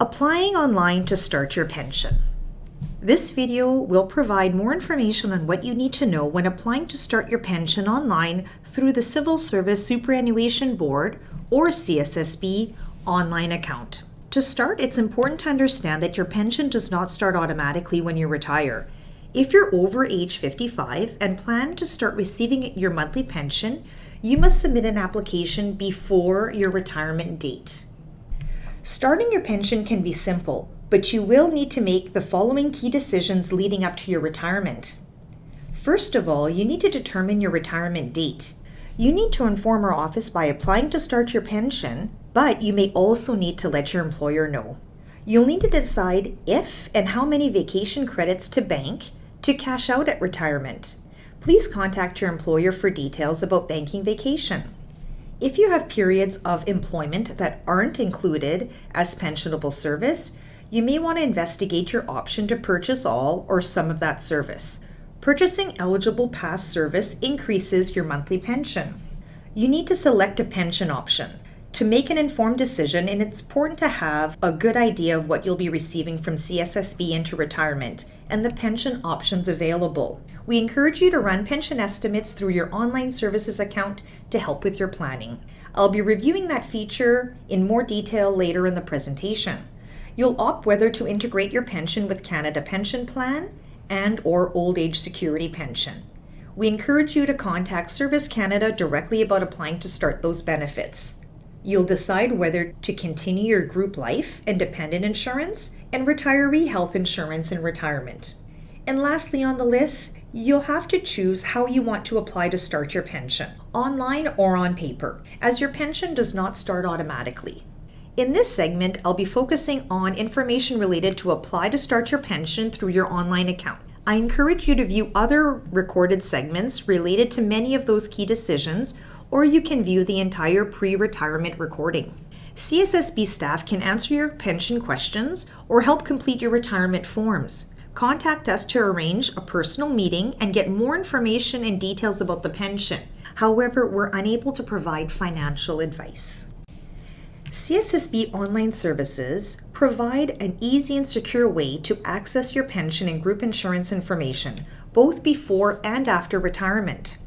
Applying online to start your pension. This video will provide more information on what you need to know when applying to start your pension online through the Civil Service Superannuation Board or CSSB online account. To start, it's important to understand that your pension does not start automatically when you retire. If you're over age 55 and plan to start receiving your monthly pension, you must submit an application before your retirement date. Starting your pension can be simple, but you will need to make the following key decisions leading up to your retirement. First of all, you need to determine your retirement date. You need to inform our office by applying to start your pension, but you may also need to let your employer know. You'll need to decide if and how many vacation credits to bank to cash out at retirement. Please contact your employer for details about banking vacation. If you have periods of employment that aren't included as pensionable service, you may want to investigate your option to purchase all or some of that service. Purchasing eligible past service increases your monthly pension. You need to select a pension option. To make an informed decision, and it's important to have a good idea of what you'll be receiving from CSSB into retirement and the pension options available. We encourage you to run pension estimates through your online services account to help with your planning. I'll be reviewing that feature in more detail later in the presentation. You'll opt whether to integrate your pension with Canada Pension Plan and or Old Age Security Pension. We encourage you to contact Service Canada directly about applying to start those benefits. You'll decide whether to continue your group life and dependent insurance and retiree health insurance in retirement. And lastly on the list, you'll have to choose how you want to apply to start your pension, online or on paper, as your pension does not start automatically. In this segment, I'll be focusing on information related to apply to start your pension through your online account. I encourage you to view other recorded segments related to many of those key decisions, or you can view the entire pre-retirement recording. CSSB staff can answer your pension questions or help complete your retirement forms. Contact us to arrange a personal meeting and get more information and details about the pension. However, we're unable to provide financial advice. CSSB online services provide an easy and secure way to access your pension and group insurance information, both before and after retirement.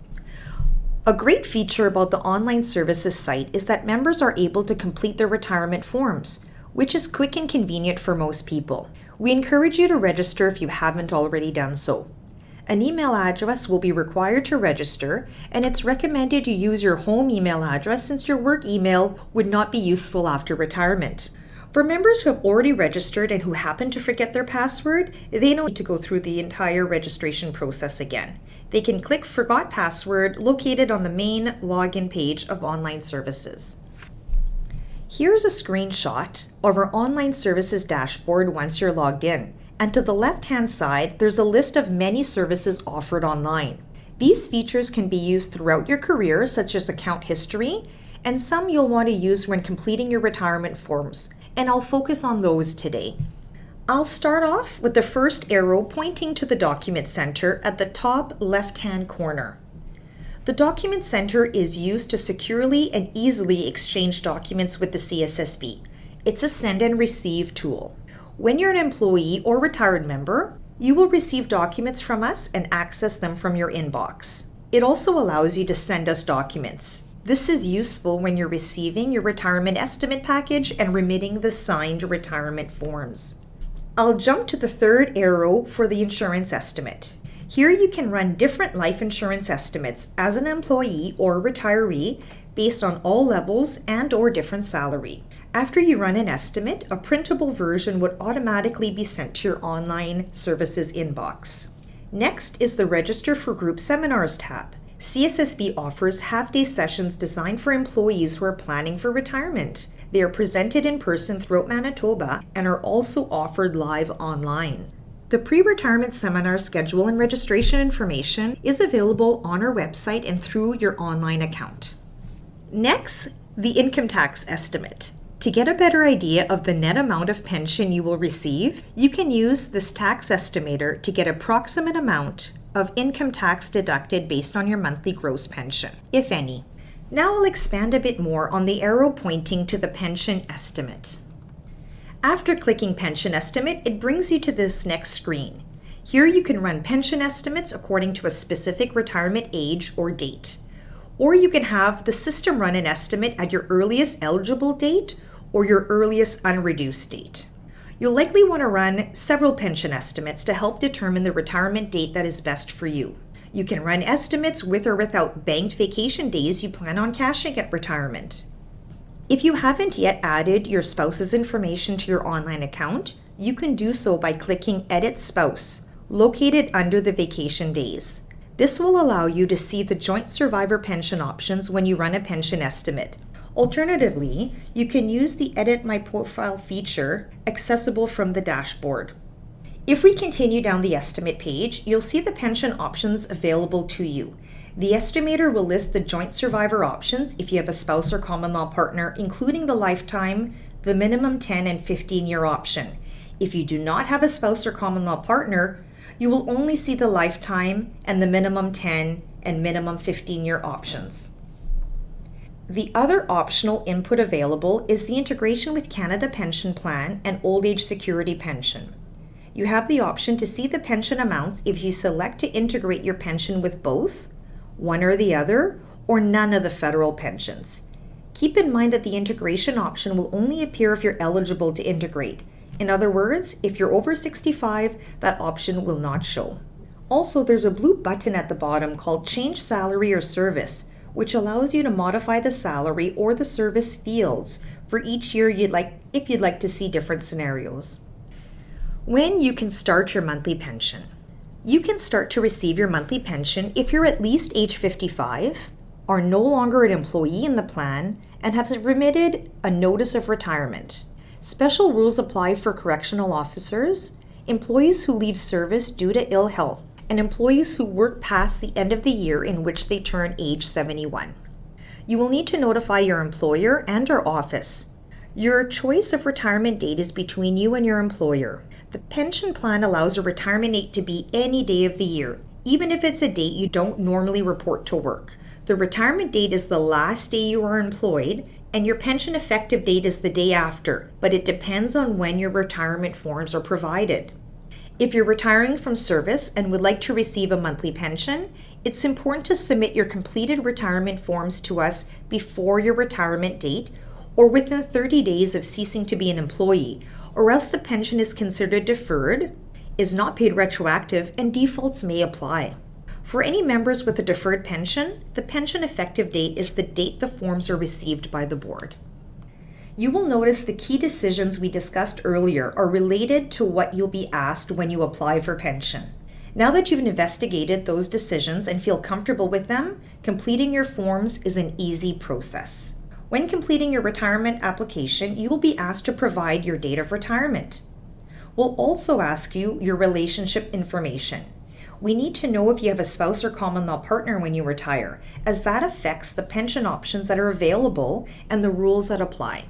A great feature about the online services site is that members are able to complete their retirement forms, which is quick and convenient for most people. We encourage you to register if you haven't already done so. An email address will be required to register, and it's recommended you use your home email address since your work email would not be useful after retirement. For members who have already registered and who happen to forget their password, they don't need to go through the entire registration process again. They can click Forgot Password located on the main login page of online services. Here's a screenshot of our online services dashboard once you're logged in. And to the left-hand side, there's a list of many services offered online. These features can be used throughout your career, such as account history, and some you'll want to use when completing your retirement forms, and I'll focus on those today. I'll start off with the first arrow pointing to the Document Center at the top left-hand corner. The Document Center is used to securely and easily exchange documents with the CSSB. It's a send and receive tool. When you're an employee or retired member, you will receive documents from us and access them from your inbox. It also allows you to send us documents. This is useful when you're receiving your retirement estimate package and remitting the signed retirement forms. I'll jump to the third arrow for the insurance estimate. Here you can run different life insurance estimates as an employee or retiree based on all levels and or different salary. After you run an estimate, a printable version would automatically be sent to your online services inbox. Next is the Register for Group Seminars tab. CSSB offers half-day sessions designed for employees who are planning for retirement. They are presented in person throughout Manitoba and are also offered live online. The pre-retirement seminar schedule and registration information is available on our website and through your online account. Next, the income tax estimate. To get a better idea of the net amount of pension you will receive, you can use this tax estimator to get an approximate amount of income tax deducted based on your monthly gross pension, if any. Now I'll expand a bit more on the arrow pointing to the pension estimate. After clicking Pension Estimate, it brings you to this next screen. Here you can run pension estimates according to a specific retirement age or date. Or you can have the system run an estimate at your earliest eligible date or your earliest unreduced date. You'll likely want to run several pension estimates to help determine the retirement date that is best for you. You can run estimates with or without banked vacation days you plan on cashing at retirement. If you haven't yet added your spouse's information to your online account, you can do so by clicking Edit Spouse, located under the vacation days. This will allow you to see the joint survivor pension options when you run a pension estimate. Alternatively, you can use the Edit My Profile feature accessible from the dashboard. If we continue down the estimate page, you'll see the pension options available to you. The estimator will list the joint survivor options if you have a spouse or common law partner, including the lifetime, the minimum 10 and 15-year option. If you do not have a spouse or common law partner, you will only see the lifetime and the minimum 10 and minimum 15-year options. The other optional input available is the integration with Canada Pension Plan and Old Age Security Pension. You have the option to see the pension amounts if you select to integrate your pension with both, one or the other, or none of the federal pensions. Keep in mind that the integration option will only appear if you're eligible to integrate. In other words, if you're over 65, that option will not show. Also, there's a blue button at the bottom called Change Salary or Service, which allows you to modify the salary or the service fields for each year if you'd like to see different scenarios. When you can start your monthly pension. You can start to receive your monthly pension if you're at least age 55, are no longer an employee in the plan, and have remitted a notice of retirement. Special rules apply for correctional officers, employees who leave service due to ill health, and employees who work past the end of the year in which they turn age 71. You will need to notify your employer and/or office. Your choice of retirement date is between you and your employer. The pension plan allows a retirement date to be any day of the year, even if it's a date you don't normally report to work. The retirement date is the last day you are employed, and your pension effective date is the day after, but it depends on when your retirement forms are provided. If you're retiring from service and would like to receive a monthly pension, it's important to submit your completed retirement forms to us before your retirement date or within 30 days of ceasing to be an employee, or else the pension is considered deferred, is not paid retroactive, and defaults may apply. For any members with a deferred pension, the pension effective date is the date the forms are received by the board. You will notice the key decisions we discussed earlier are related to what you'll be asked when you apply for pension. Now that you've investigated those decisions and feel comfortable with them, completing your forms is an easy process. When completing your retirement application, you will be asked to provide your date of retirement. We'll also ask you your relationship information. We need to know if you have a spouse or common law partner when you retire, as that affects the pension options that are available and the rules that apply.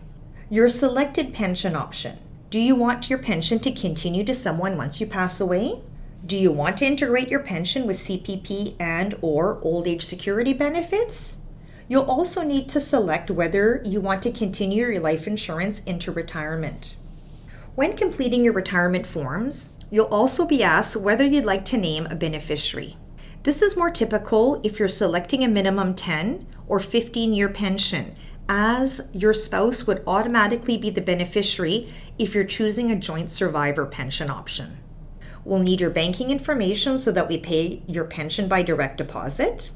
Your selected pension option. Do you want your pension to continue to someone once you pass away? Do you want to integrate your pension with CPP and/or old age security benefits? You'll also need to select whether you want to continue your life insurance into retirement. When completing your retirement forms, you'll also be asked whether you'd like to name a beneficiary. This is more typical if you're selecting a minimum 10 or 15-year pension, as your spouse would automatically be the beneficiary if you're choosing a joint survivor pension option. We'll need your banking information so that we pay your pension by direct deposit.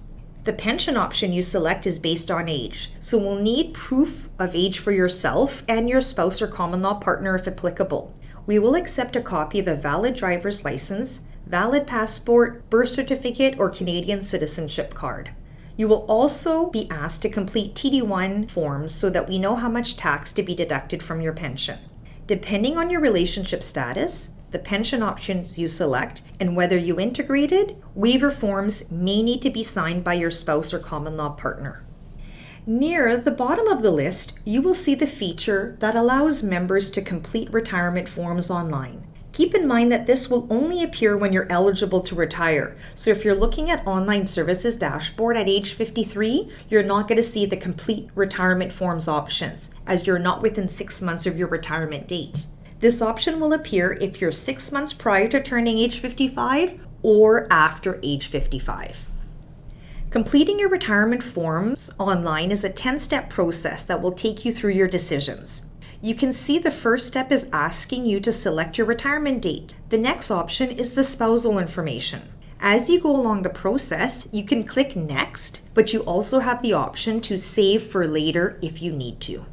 The pension option you select is based on age, so we'll need proof of age for yourself and your spouse or common law partner if applicable. We will accept a copy of a valid driver's license, valid passport, birth certificate, or Canadian citizenship card. You will also be asked to complete TD1 forms so that we know how much tax to be deducted from your pension. Depending on your relationship status, the pension options you select, and whether you integrated, waiver forms may need to be signed by your spouse or common law partner. Near the bottom of the list, you will see the feature that allows members to complete retirement forms online. Keep in mind that this will only appear when you're eligible to retire. So if you're looking at online services dashboard at age 53, you're not going to see the complete retirement forms options, as you're not within 6 months of your retirement date. This option will appear if you're 6 months prior to turning age 55 or after age 55. Completing your retirement forms online is a 10-step process that will take you through your decisions. You can see the first step is asking you to select your retirement date. The next option is the spousal information. As you go along the process, you can click Next, but you also have the option to save for later if you need to.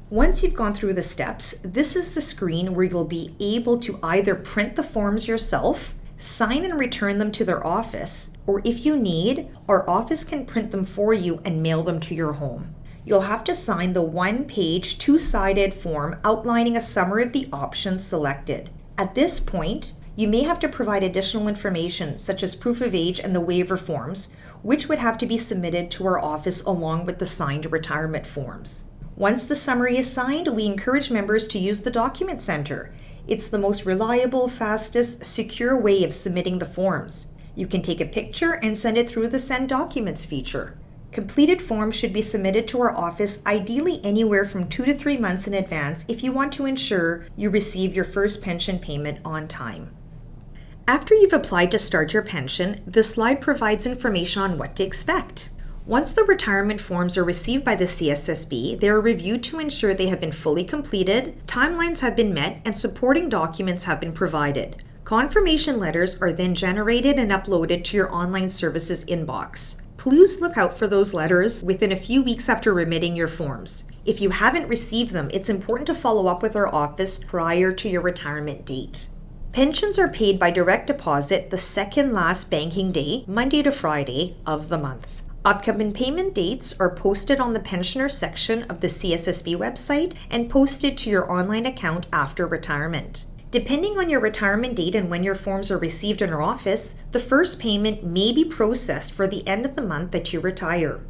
Once you've gone through the steps, this is the screen where you'll be able to either print the forms yourself, sign and return them to their office, or if you need, our office can print them for you and mail them to your home. You'll have to sign the one-page, two-sided form outlining a summary of the options selected. At this point, you may have to provide additional information such as proof of age and the waiver forms, which would have to be submitted to our office along with the signed retirement forms. Once the summary is signed, we encourage members to use the Document Center. It's the most reliable, fastest, secure way of submitting the forms. You can take a picture and send it through the Send Documents feature. Completed forms should be submitted to our office ideally anywhere from 2 to 3 months in advance if you want to ensure you receive your first pension payment on time. After you've applied to start your pension, this slide provides information on what to expect. Once the retirement forms are received by the CSSB, they are reviewed to ensure they have been fully completed, timelines have been met, and supporting documents have been provided. Confirmation letters are then generated and uploaded to your online services inbox. Please look out for those letters within a few weeks after remitting your forms. If you haven't received them, it's important to follow up with our office prior to your retirement date. Pensions are paid by direct deposit the second last banking day, Monday to Friday of the month. Upcoming payment dates are posted on the pensioner section of the CSSB website and posted to your online account after retirement. Depending on your retirement date and when your forms are received in our office, the first payment may be processed for the end of the month that you retire.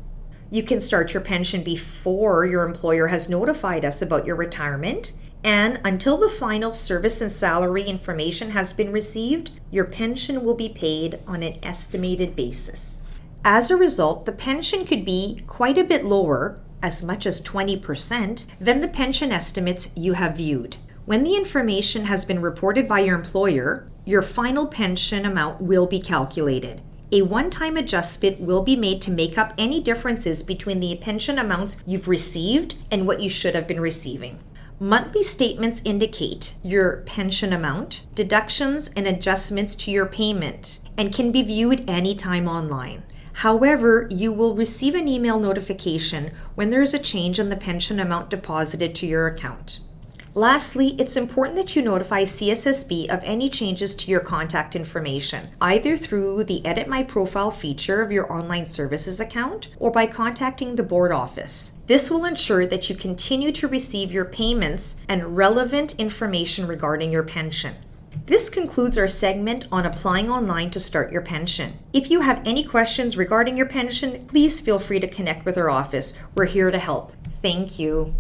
You can start your pension before your employer has notified us about your retirement, and until the final service and salary information has been received, your pension will be paid on an estimated basis. As a result, the pension could be quite a bit lower, as much as 20%, than the pension estimates you have viewed. When the information has been reported by your employer, your final pension amount will be calculated. A one-time adjustment will be made to make up any differences between the pension amounts you've received and what you should have been receiving. Monthly statements indicate your pension amount, deductions, and adjustments to your payment, and can be viewed anytime online. However, you will receive an email notification when there is a change in the pension amount deposited to your account. Lastly, it's important that you notify CSSB of any changes to your contact information, either through the Edit My Profile feature of your online services account or by contacting the board office. This will ensure that you continue to receive your payments and relevant information regarding your pension. This concludes our segment on applying online to start your pension. If you have any questions regarding your pension, please feel free to connect with our office. We're here to help. Thank you.